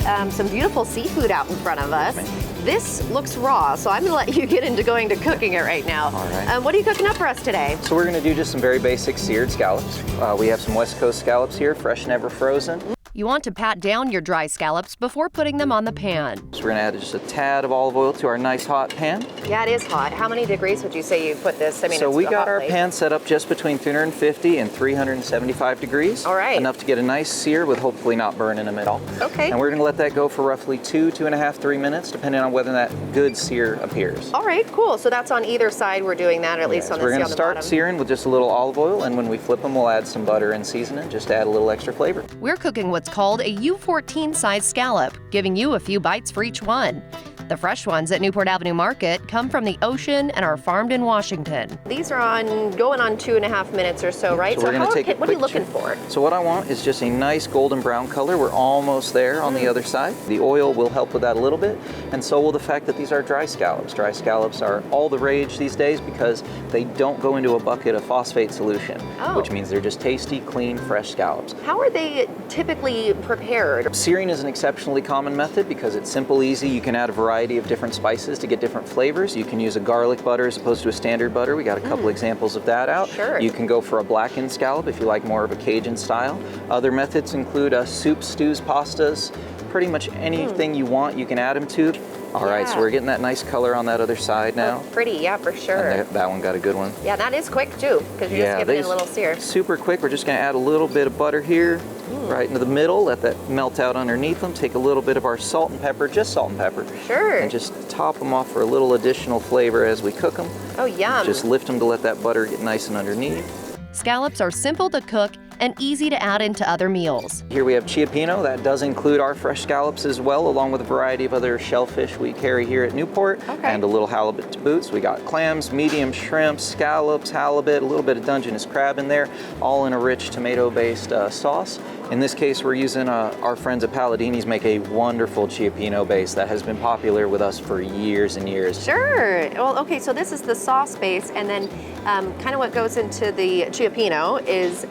with some beautiful seafood out in front of us. This looks raw, so I'm gonna let you get into going to cooking it right now. All right. What are you cooking up for us today? So we're gonna do just some very basic seared scallops. We have some West Coast scallops here, fresh, never frozen. You want to pat down your dry scallops before putting them on the pan. So we're gonna add just a tad of olive oil to our nice hot pan. Yeah, it is hot. How many degrees would you say you put this? I mean, so it's we got hot our plate. pan set up just between 350 and 375 degrees. All right. Enough to get a nice sear with hopefully not burning them at all. Okay. And we're gonna let that go for roughly 2.5, 3 minutes, depending on whether that good sear appears. All right, cool. So that's on either side we're doing that, or at least on the We're gonna on the start bottom. searing with just a little olive oil, and when we flip them, we'll add some butter and seasoning, just to add a little extra flavor. We're cooking what's called a U14 size scallop, giving you a few bites for each one. The fresh ones at Newport Avenue Market come from the ocean and are farmed in Washington. These are going on 2.5 minutes or so, right? So we're gonna take a what are you quick looking for? So what I want is just a nice golden brown color. We're almost there on the other side. The oil will help with that a little bit, and so will the fact that these are dry scallops. Dry scallops are all the rage these days because they don't go into a bucket of phosphate solution, which means they're just tasty, clean, fresh scallops. How are they typically prepared? Searing is an exceptionally common method because it's simple, easy. You can add a variety of different spices to get different flavors. You can use a garlic butter as opposed to a standard butter. We got a couple examples of that out. Sure. You can go for a blackened scallop if you like more of a Cajun style. Other methods include soups, stews, pastas, pretty much anything you want you can add them to. All right, so we're getting that nice color on that other side now. Oh, pretty, yeah, for sure. And that one got a good one. Yeah, that is quick too, because you're just giving it a little sear. Super quick. We're just gonna add a little bit of butter here, right into the middle, let that melt out underneath them. Take a little bit of our salt and pepper, just salt and pepper. Sure. And just top them off for a little additional flavor as we cook them. Oh, yum. Just lift them to let that butter get nice and underneath. Scallops are simple to cook and easy to add into other meals. Here we have Cioppino. That does include our fresh scallops as well, along with a variety of other shellfish we carry here at Newport, and a little halibut to boot. So we got clams, medium shrimp, scallops, halibut, a little bit of Dungeness crab in there, all in a rich tomato-based sauce. In this case, we're using our friends at Palladini's make a wonderful Cioppino base that has been popular with us for years and years. Sure. Well, okay, so this is the sauce base, and then kind of what goes into the Cioppino is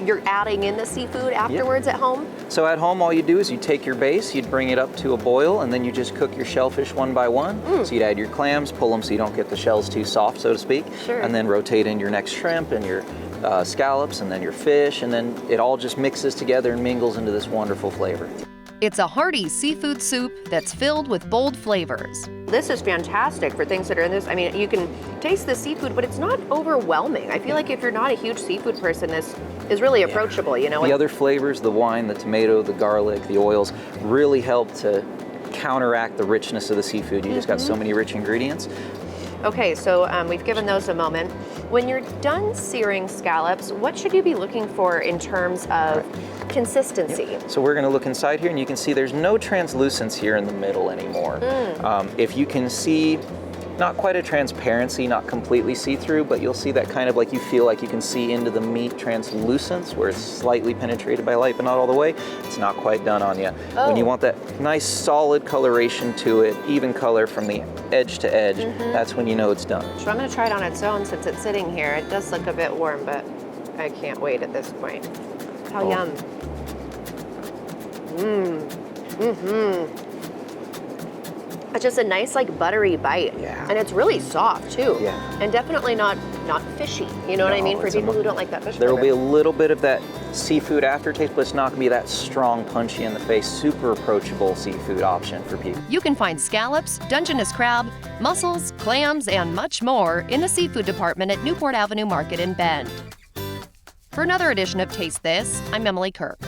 you're adding in the seafood afterwards at home? So at home, all you do is you take your base, you'd bring it up to a boil, and then you just cook your shellfish one by one. So you'd add your clams, pull them so you don't get the shells too soft, so to speak, and then rotate in your next shrimp and your scallops and then your fish, and then it all just mixes together and mingles into this wonderful flavor. It's a hearty seafood soup that's filled with bold flavors. This is fantastic for things that are in this. I mean, you can taste the seafood, but it's not overwhelming. I feel like if you're not a huge seafood person, this is really approachable, you know? The other flavors, the wine, the tomato, the garlic, the oils, really help to counteract the richness of the seafood. You just got so many rich ingredients. Okay, so we've given those a moment. When you're done searing scallops, what should you be looking for in terms of consistency? So we're going to look inside here, and you can see there's no translucence here in the middle anymore. If you can see, not quite a transparency, not completely see-through, but you'll see that kind of like you feel like you can see into the meat translucence where it's slightly penetrated by light, but not all the way. It's not quite done on you. When you want that nice solid coloration to it, even color from the edge to edge, that's when you know it's done. So I'm going to try it on its own since it's sitting here. It does look a bit warm, but I can't wait at this point. How yum. It's just a nice, like, buttery bite. And it's really soft, too. And definitely not fishy. You know what I mean? For people who don't like that fish There will flavor. be a little bit of that seafood aftertaste, but it's not going to be that strong, punchy in the face, super approachable seafood option for people. You can find scallops, Dungeness crab, mussels, clams, and much more in the seafood department at Newport Avenue Market in Bend. For another edition of Taste This, I'm Emily Kirk.